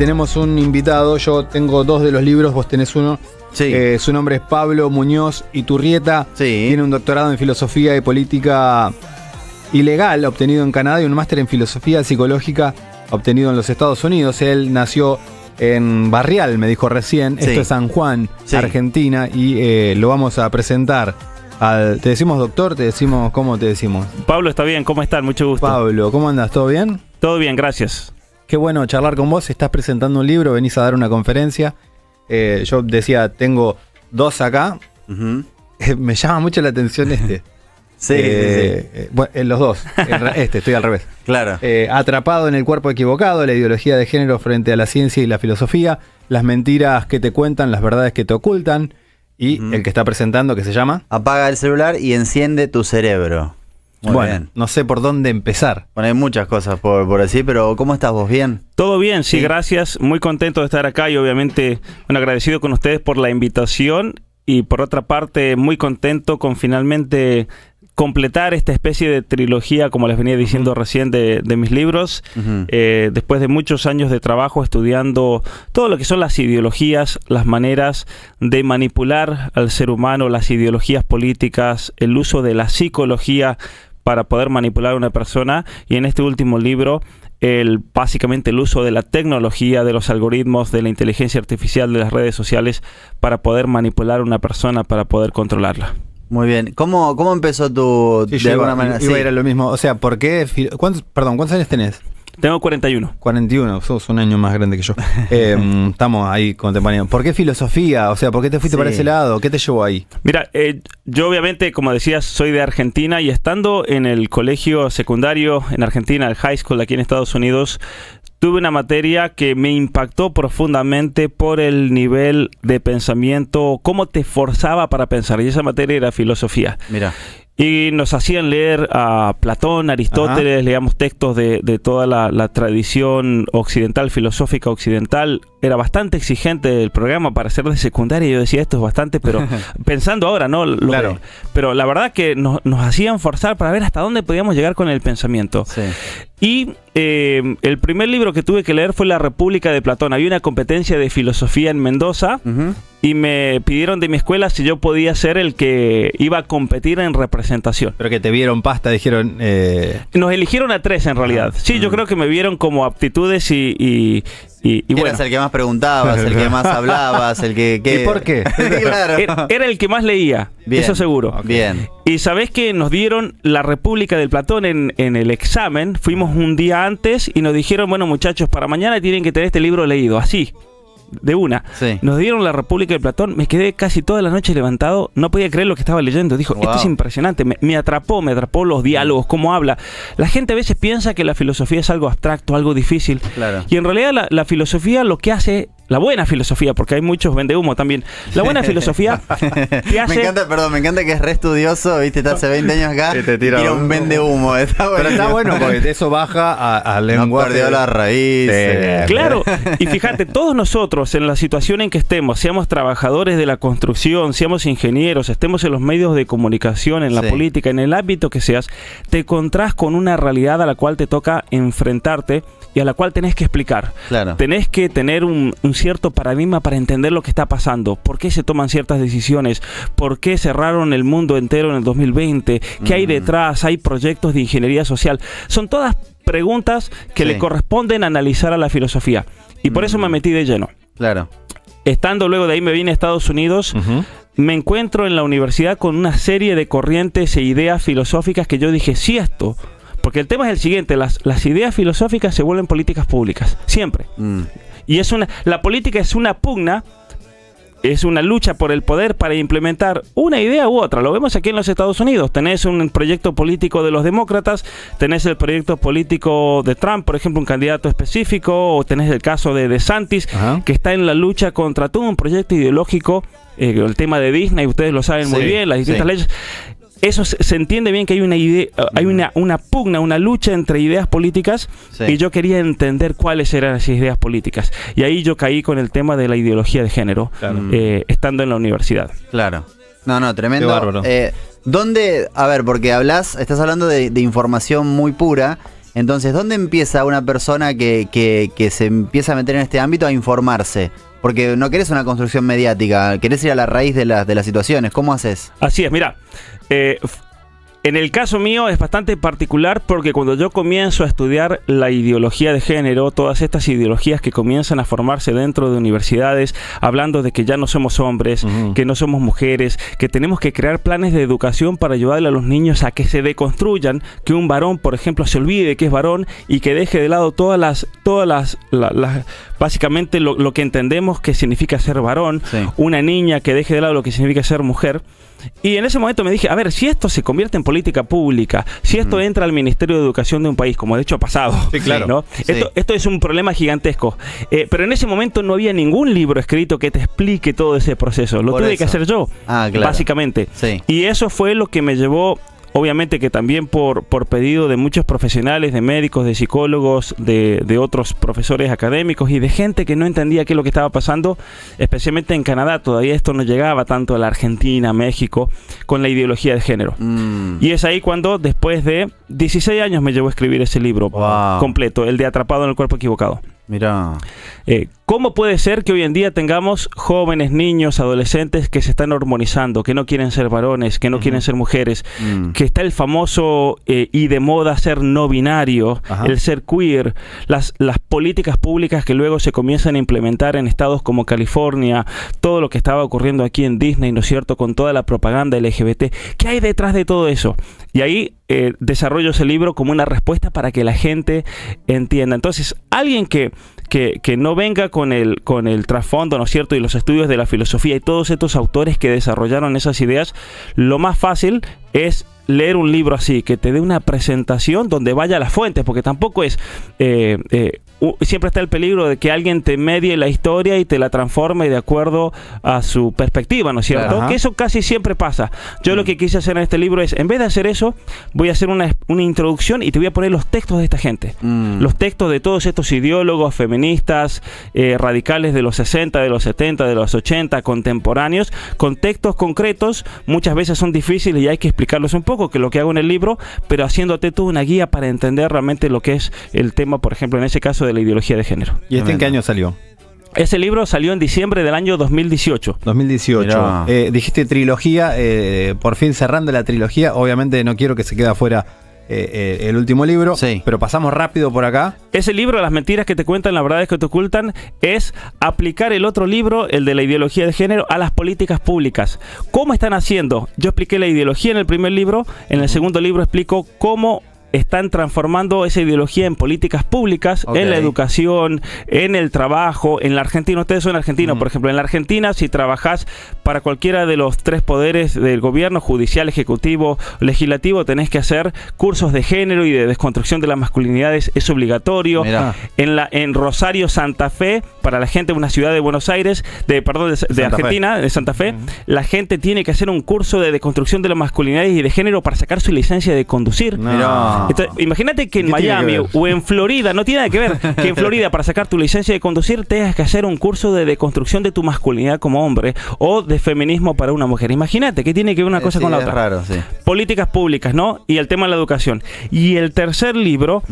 tenemos un invitado. Yo tengo 2 de los libros, vos tenés uno. Sí. Su nombre es Pablo Muñoz Iturrieta. Sí. Tiene un doctorado en filosofía y política ilegal obtenido en Canadá y un máster en filosofía psicológica obtenido en los Estados Unidos. Él nació en Barrial, me dijo recién. Sí. Esto es San Juan, Sí. Argentina, y lo vamos a presentar. ¿Te decimos doctor? ¿Te decimos cómo te decimos? Pablo, está bien, ¿cómo están? Mucho gusto. Pablo, ¿cómo andas? ¿Todo bien? Todo bien, gracias. Qué bueno charlar con vos. Estás presentando un libro, venís a dar una conferencia. Yo decía, tengo 2 acá. Ujú. Me llama mucho la atención este. Sí, Bueno, los 2. Estoy al revés. claro. Atrapado en el cuerpo equivocado, la ideología de género frente a la ciencia y la filosofía, las mentiras que te cuentan, las verdades que te ocultan. Y el que está presentando, que se llama... Apaga el celular y enciende tu cerebro. Muy bueno, bien. no sé por dónde empezar. Bueno, hay muchas cosas por decir, pero ¿cómo estás vos? ¿Bien? Todo bien, sí, Sí. gracias. Muy contento de estar acá y obviamente agradecido con ustedes por la invitación. Y por otra parte, muy contento con finalmente completar esta especie de trilogía, como les venía diciendo recién, de mis libros. Ujú. Después de muchos años de trabajo estudiando todo lo que son las ideologías, las maneras de manipular al ser humano, las ideologías políticas, el uso de la psicología para poder manipular a una persona, y en este último libro básicamente el uso de la tecnología, de los algoritmos, de la inteligencia artificial, de las redes sociales para poder manipular a una persona, para poder controlarla. Muy bien. ¿Cómo empezó tu... Sí, de yo alguna iba manera? a ir a lo mismo. O sea, ¿por qué? ¿Cuántos años tenés? Tengo 41. 41, sos un año más grande que yo. Estamos ahí contemporáneos. ¿Por qué filosofía? O sea, ¿por qué te fuiste Sí. para ese lado? ¿Qué te llevó ahí? Mira, yo obviamente, como decías, soy de Argentina, y estando en el colegio secundario en Argentina, el high school aquí en Estados Unidos, tuve una materia que me impactó profundamente por el nivel de pensamiento, cómo te forzaba para pensar, y esa materia era filosofía. Mira. Y nos hacían leer a Platón, Aristóteles, leíamos textos de toda la tradición occidental, filosófica occidental. Era bastante exigente el programa para ser de secundaria. Yo decía, esto es bastante, pero pensando ahora, ¿no? Claro. Pero la verdad que nos hacían forzar para ver hasta dónde podíamos llegar con el pensamiento. Sí. Y el primer libro que tuve que leer fue La República de Platón. Había una competencia de filosofía en Mendoza. Ujú. Y me pidieron de mi escuela si yo podía ser el que iba a competir en representación. Pero que te vieron pasta, dijeron... Nos eligieron a 3 en realidad. Sí, yo creo que me vieron como aptitudes y bueno. Eras el que más preguntabas, el que más hablabas, el que... ¿Y por qué? Claro. Era el que más leía, Bien. eso seguro. Bien. Y sabés que nos dieron La República del Platón en el examen. Fuimos un día antes y nos dijeron, bueno muchachos, para mañana tienen que tener este libro leído, así. De una. Sí. Nos dieron La República de Platón. Me quedé casi toda la noche levantado. No podía creer lo que estaba leyendo. Dijo, Wow. esto es impresionante. Me atrapó los diálogos, cómo habla. La gente a veces piensa que la filosofía es algo abstracto, algo difícil. Claro. Y en realidad la filosofía lo que hace, la buena filosofía, porque hay muchos vendehumo también. La buena filosofía te hace... me encanta que es re estudioso, viste, está hace 20 años acá Y te y tira tira un vende humo. Pero está bueno porque eso baja al No lenguaje. perdió la raíz. Sí. Claro, y fíjate, todos nosotros en la situación en que estemos, seamos trabajadores de la construcción, seamos ingenieros, estemos en los medios de comunicación, en la Sí. política, en el ámbito que seas, te encontrás con una realidad a la cual te toca enfrentarte y a la cual tenés que explicar. Claro. Tenés que tener un cierto paradigma para entender lo que está pasando, por qué se toman ciertas decisiones, por qué cerraron el mundo entero en el 2020, qué hay detrás, hay proyectos de ingeniería social. Son todas preguntas que Sí. le corresponden analizar a la filosofía. Y por eso me metí de lleno. Claro. Estando luego de ahí me vine a Estados Unidos, Ujú. me encuentro en la universidad con una serie de corrientes e ideas filosóficas que yo dije, sí, esto. Porque el tema es el siguiente, las ideas filosóficas se vuelven políticas públicas, siempre. Mm. Y la política es una pugna, es una lucha por el poder para implementar una idea u otra. Lo vemos aquí en los Estados Unidos. Tenés un proyecto político de los demócratas, tenés el proyecto político de Trump, por ejemplo, un candidato específico, o tenés el caso de DeSantis, Ajá. que está en la lucha contra todo un proyecto ideológico, el tema de Disney, ustedes lo saben muy Sí, bien, las distintas sí. leyes. Eso se entiende bien que hay una idea, hay una pugna, una lucha entre ideas políticas, Sí. y yo quería entender cuáles eran esas ideas políticas. Y ahí yo caí con el tema de la ideología de género, Claro. estando en la universidad. Claro. No, tremendo. Qué bárbaro. ¿Dónde? A ver, porque estás hablando de información muy pura Entonces, ¿dónde empieza una persona que se empieza a meter en este ámbito a informarse? Porque no querés una construcción mediática, querés ir a la raíz de las situaciones. ¿Cómo haces? Así es, mira, en el caso mío es bastante particular porque cuando yo comienzo a estudiar la ideología de género, todas estas ideologías que comienzan a formarse dentro de universidades, hablando de que ya no somos hombres, que no somos mujeres, que tenemos que crear planes de educación para ayudarle a los niños a que se deconstruyan, que un varón, por ejemplo, se olvide que es varón y que deje de lado todas las básicamente lo que entendemos que significa ser varón, Sí. una niña que deje de lado lo que significa ser mujer. Y en ese momento me dije, a ver, si esto se convierte en política pública, si esto entra al Ministerio de Educación de un país, como de hecho ha pasado, Sí, claro. ¿no? Sí. Esto es un problema gigantesco. Pero en ese momento no había ningún libro escrito que te explique todo ese proceso. Lo Por tuve eso. que hacer yo, Claro. básicamente. Sí. Y eso fue lo que me llevó, obviamente que también por pedido de muchos profesionales, de médicos, de psicólogos, de otros profesores académicos y de gente que no entendía qué es lo que estaba pasando, especialmente en Canadá. Todavía esto no llegaba tanto a la Argentina, México, con la ideología de género. Y es ahí cuando, después de 16 años, me llevó a escribir ese libro completo, el de Atrapado en el cuerpo equivocado. Mirá. ¿Cómo puede ser que hoy en día tengamos jóvenes, niños, adolescentes que se están hormonizando, que no quieren ser varones, que no quieren ser mujeres, que está el famoso y de moda ser no binario, el ser queer, las políticas públicas que luego se comienzan a implementar en estados como California, todo lo que estaba ocurriendo aquí en Disney, ¿no es cierto?, con toda la propaganda LGBT? ¿Qué hay detrás de todo eso? Y ahí desarrollo ese libro como una respuesta para que la gente entienda. Entonces, alguien que no venga con el trasfondo, ¿no es cierto?, y los estudios de la filosofía y todos estos autores que desarrollaron esas ideas, lo más fácil es leer un libro así, que te dé una presentación donde vaya a las fuentes, porque tampoco es... siempre está el peligro de que alguien te medie la historia y te la transforme de acuerdo a su perspectiva, ¿no es cierto? Claro. Que eso casi siempre pasa. Yo lo que quise hacer en este libro es, en vez de hacer eso, voy a hacer una introducción y te voy a poner los textos de esta gente. Los textos de todos estos ideólogos feministas, radicales de los 60, de los 70, de los 80, contemporáneos, con textos concretos. Muchas veces son difíciles y hay que explicarlos un poco, que es lo que hago en el libro, pero haciéndote tú una guía para entender realmente lo que es el tema, por ejemplo, en ese caso de la ideología de género. ¿Y este en qué año salió? Ese libro salió en diciembre del año 2018. 2018. Mirá. Dijiste trilogía, por fin cerrando la trilogía. Obviamente no quiero que se quede afuera el último libro, Sí. pero pasamos rápido por acá. Ese libro, Las mentiras que te cuentan, las verdades que te ocultan, es aplicar el otro libro, el de la ideología de género, a las políticas públicas. ¿Cómo están haciendo? Yo expliqué la ideología en el primer libro, en el segundo libro explico cómo están transformando esa ideología en políticas públicas, en la educación, en el trabajo, en la Argentina. Ustedes son argentinos, por ejemplo. En la Argentina, si trabajás para cualquiera de los 3 poderes del gobierno, judicial, ejecutivo, legislativo, tenés que hacer cursos de género y de desconstrucción de las masculinidades. Es obligatorio. Mirá. En Rosario, Santa Fe, para la gente de una ciudad de Buenos Aires, de Argentina, de Santa Fe, la gente tiene que hacer un curso de desconstrucción de las masculinidades y de género para sacar su licencia de conducir. Mirá. Entonces, imagínate que en ¿Qué tiene Miami que ver? o en Florida, no tiene nada que ver, que en Florida para sacar tu licencia de conducir tengas que hacer un curso de deconstrucción de tu masculinidad como hombre o de feminismo para una mujer. Imagínate que tiene que ver una cosa Sí, con la es otra. raro, sí. Políticas públicas, ¿no? Y el tema de la educación. Y el tercer libro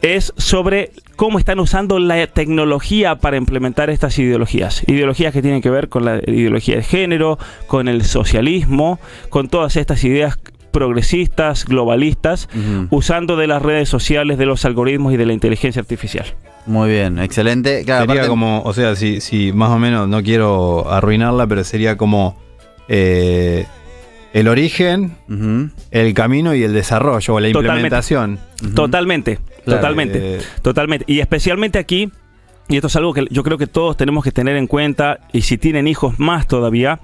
es sobre cómo están usando la tecnología para implementar estas ideologías. Ideologías que tienen que ver con la ideología de género, con el socialismo, con todas estas ideas progresistas, globalistas, usando de las redes sociales, de los algoritmos y de la inteligencia artificial. Muy bien, excelente. Claro, Sería aparte- como, o sea, si más o menos, no quiero arruinarla, pero sería como el origen, Ujú. el camino y el desarrollo, o la Totalmente. implementación. Totalmente, Claro, totalmente, totalmente. Y especialmente aquí, y esto es algo que yo creo que todos tenemos que tener en cuenta, y si tienen hijos más todavía,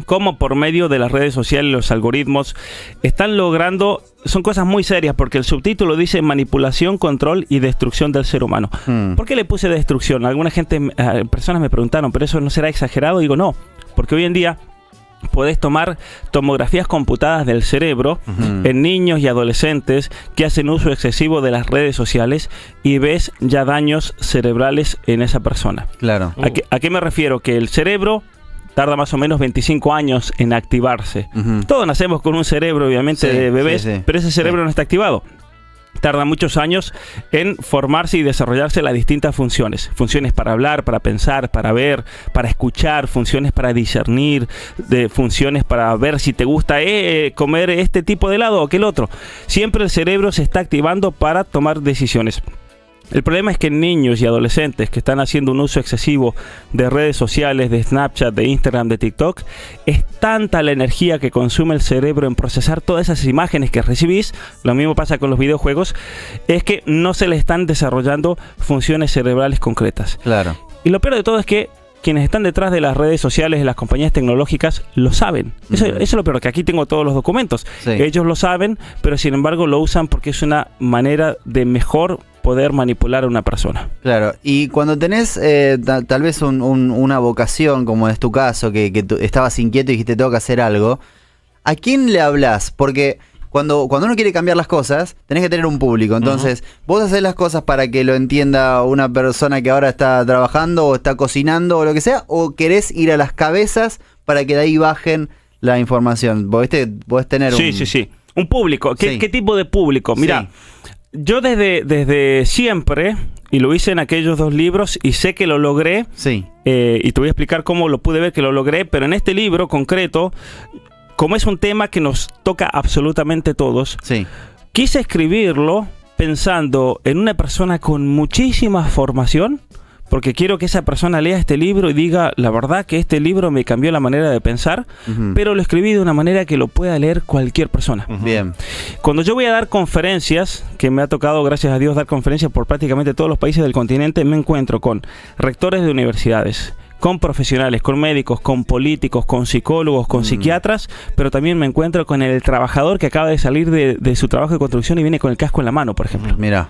cómo por medio de las redes sociales, los algoritmos, están logrando, son cosas muy serias, porque el subtítulo dice manipulación, control y destrucción del ser humano. ¿Por qué le puse destrucción? Alguna gente, personas me preguntaron, ¿pero eso no será exagerado? Digo, no, porque hoy en día podés tomar tomografías computadas del cerebro en niños y adolescentes que hacen uso excesivo de las redes sociales y ves ya daños cerebrales en esa persona. Claro. ¿A qué me refiero? Que el cerebro tarda más o menos 25 años en activarse. Ujú. Todos nacemos con un cerebro, obviamente, Sí, de bebés, sí, sí. pero ese cerebro no está activado. tarda muchos años en formarse y desarrollarse las distintas funciones. Funciones para hablar, para pensar, para ver, para escuchar, funciones para discernir, funciones para ver si te gusta comer este tipo de helado o aquel otro. Siempre el cerebro se está activando para tomar decisiones. El problema es que niños y adolescentes que están haciendo un uso excesivo de redes sociales, de Snapchat, de Instagram, de TikTok, es tanta la energía que consume el cerebro en procesar todas esas imágenes que recibís, lo mismo pasa con los videojuegos, es que no se le están desarrollando funciones cerebrales concretas. Claro. Y lo peor de todo es que quienes están detrás de las redes sociales, de las compañías tecnológicas, lo saben. Eso es lo peor, que aquí tengo todos los documentos. Sí. Ellos lo saben, pero sin embargo lo usan porque es una manera de mejor poder manipular a una persona. Claro, y cuando tenés tal vez una vocación, como es tu caso, que tú estabas inquieto y dijiste tengo que hacer algo, ¿a quién le hablas? Porque cuando uno quiere cambiar las cosas, tenés que tener un público. Entonces, vos haces las cosas para que lo entienda una persona que ahora está trabajando o está cocinando o lo que sea, o querés ir a las cabezas para que de ahí bajen la información. Podés tener Sí. Un público. ¿Qué tipo de público? Mira, yo desde siempre, y lo hice en aquellos 2 libros, y sé que lo logré, y te voy a explicar cómo lo pude ver que lo logré, pero en este libro concreto, como es un tema que nos toca absolutamente todos, quise escribirlo pensando en una persona con muchísima formación, porque quiero que esa persona lea este libro y diga, la verdad que este libro me cambió la manera de pensar, pero lo escribí de una manera que lo pueda leer cualquier persona. Bien. Cuando yo voy a dar conferencias, que me ha tocado, gracias a Dios, dar conferencias por prácticamente todos los países del continente, me encuentro con rectores de universidades, con profesionales, con médicos, con políticos, con psicólogos, con psiquiatras, pero también me encuentro con el trabajador que acaba de salir de su trabajo de construcción y viene con el casco en la mano, por ejemplo. Mira.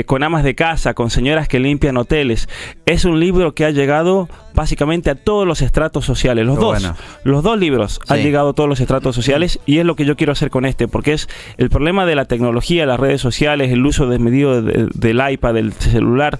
Con amas de casa, con señoras que limpian hoteles. Es un libro que ha llegado básicamente a todos los estratos sociales. Los dos libros han llegado a todos los estratos sociales, y es lo que yo quiero hacer con este, porque es el problema de la tecnología, las redes sociales, el uso desmedido del iPad, del celular,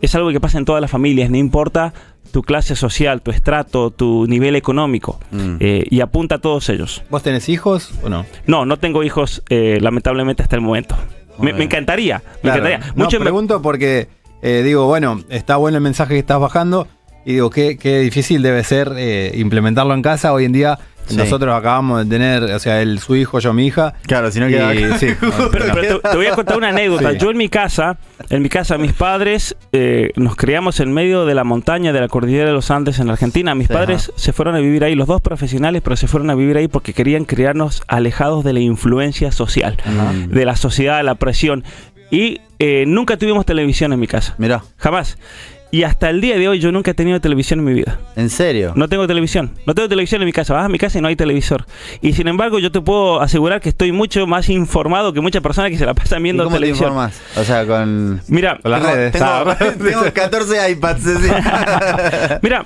es algo que pasa en todas las familias, no importa tu clase social, tu estrato, tu nivel económico, y apunta a todos ellos. ¿Vos tenés hijos o no? No tengo hijos, lamentablemente, hasta el momento. Me encantaría, Claro. Mucho pregunto porque digo, bueno, está bueno el mensaje que estás bajando, y digo, qué difícil debe ser implementarlo en casa. Hoy en día nosotros acabamos de tener, o sea, su hijo, yo mi hija. Claro, si no queda... Pero te voy a contar una anécdota. Yo en mi casa, mis padres nos criamos en medio de la montaña de la cordillera de los Andes en Argentina. Mis padres se fueron a vivir ahí, los 2 profesionales, pero se fueron a vivir ahí porque querían criarnos alejados de la influencia social, de la sociedad, de la presión. Y nunca tuvimos televisión en mi casa. Mirá. Jamás. Y hasta el día de hoy yo nunca he tenido televisión en mi vida. ¿En serio? No tengo televisión. No tengo televisión en mi casa. Vas a mi casa y no hay televisor. Y sin embargo yo te puedo asegurar que estoy mucho más informado que muchas personas que se la pasan viendo televisión. ¿Cómo te informas? O sea, Mira, con las redes. Tengo 14 iPads. Mira,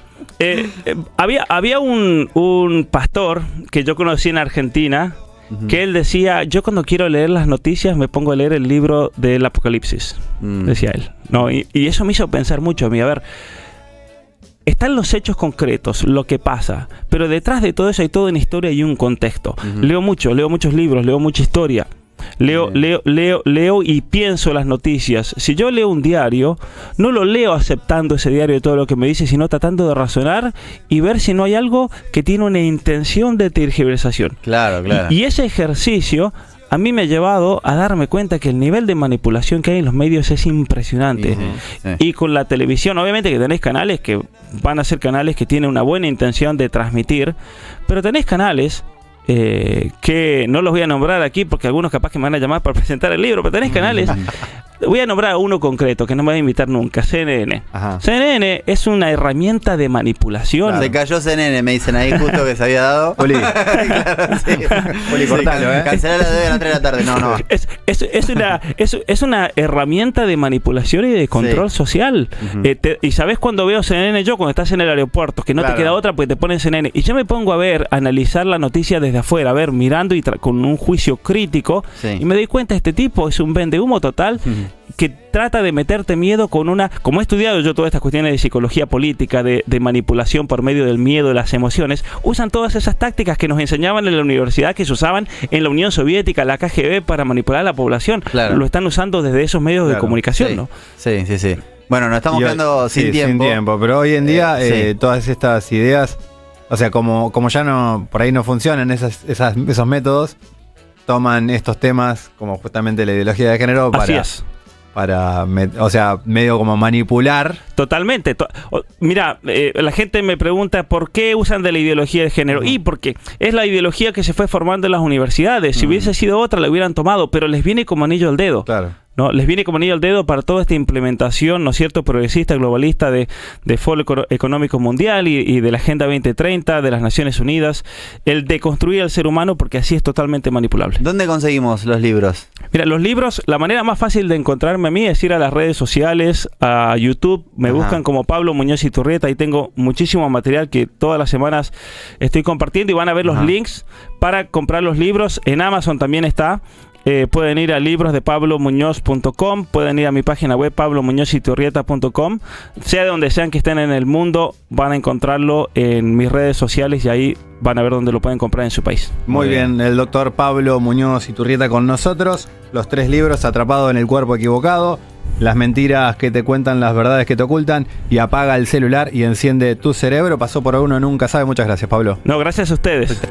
había un pastor que yo conocí en Argentina, que él decía, yo cuando quiero leer las noticias me pongo a leer el libro del Apocalipsis, decía él. ¿No? Y eso me hizo pensar mucho a mí. A ver, están los hechos concretos, lo que pasa, pero detrás de todo eso hay toda una historia y un contexto. Leo muchos libros, leo mucha historia. Leo y pienso las noticias. Si yo leo un diario, no lo leo aceptando ese diario de todo lo que me dice, sino tratando de razonar y ver si no hay algo que tiene una intención de tergiversación. Claro. Y ese ejercicio a mí me ha llevado a darme cuenta que el nivel de manipulación que hay en los medios es impresionante. Y con la televisión, obviamente que tenés canales que van a ser canales que tienen una buena intención de transmitir, pero tenés canales que no los voy a nombrar aquí porque algunos capaz que me van a llamar para presentar el libro, pero tenés canales. Voy a nombrar uno concreto que no me voy a invitar nunca, CNN. CNN es una herramienta de manipulación. Claro. Se cayó CNN, me dicen ahí justo que se había dado. Oli. Claro, Oli, cortalo, cancelar la de las 3 de la tarde. No. Es una herramienta de manipulación y de control social. Y sabes cuando veo CNN yo, cuando estás en el aeropuerto, que no te queda otra porque te ponen CNN. Y yo me pongo a ver, analizar la noticia desde afuera, a ver, mirando y con un juicio crítico. Y me doy cuenta, este tipo es un vendehumo total. que trata de meterte miedo con una... Como he estudiado yo todas estas cuestiones de psicología política, de manipulación por medio del miedo, de las emociones, usan todas esas tácticas que nos enseñaban en la universidad, que se usaban en la Unión Soviética, la KGB, para manipular a la población. Claro. Lo están usando desde esos medios de comunicación, Sí. ¿no? Sí, sí, sí. Bueno, nos estamos quedando sin tiempo. Pero hoy en día sí. todas estas ideas, o sea, como ya no por ahí no funcionan esos métodos, toman estos temas como justamente la ideología de género Así es. o sea, medio como manipular. Totalmente. Mira, la gente me pregunta por qué usan de la ideología de género. Y porque es la ideología que se fue formando en las universidades. Si hubiese sido otra, la hubieran tomado, pero les viene como anillo al dedo. Claro. ¿No? Les viene como anillo al dedo para toda esta implementación, ¿no es cierto?, progresista, globalista de Foro Económico Mundial y de la Agenda 2030, de las Naciones Unidas, el deconstruir al ser humano, porque así es totalmente manipulable. ¿Dónde conseguimos los libros? Mira, los libros, la manera más fácil de encontrarme a mí es ir a las redes sociales, a YouTube, me buscan como Pablo Muñoz Iturrieta, y tengo muchísimo material que todas las semanas estoy compartiendo, y van a ver los links para comprar los libros. En Amazon también está. Pueden ir a librosdepablomuñoz.com, pueden ir a mi página web pablomuñoziturrieta.com, sea de donde sean que estén en el mundo, van a encontrarlo en mis redes sociales y ahí van a ver dónde lo pueden comprar en su país. Muy bien, el doctor Pablo Muñoz Iturrieta con nosotros, los 3 libros: Atrapado en el cuerpo equivocado, Las mentiras que te cuentan, las verdades que te ocultan, y Apaga el celular y enciende tu cerebro. Pasó por Uno Nunca Sabe. Muchas gracias, Pablo. No, gracias a ustedes.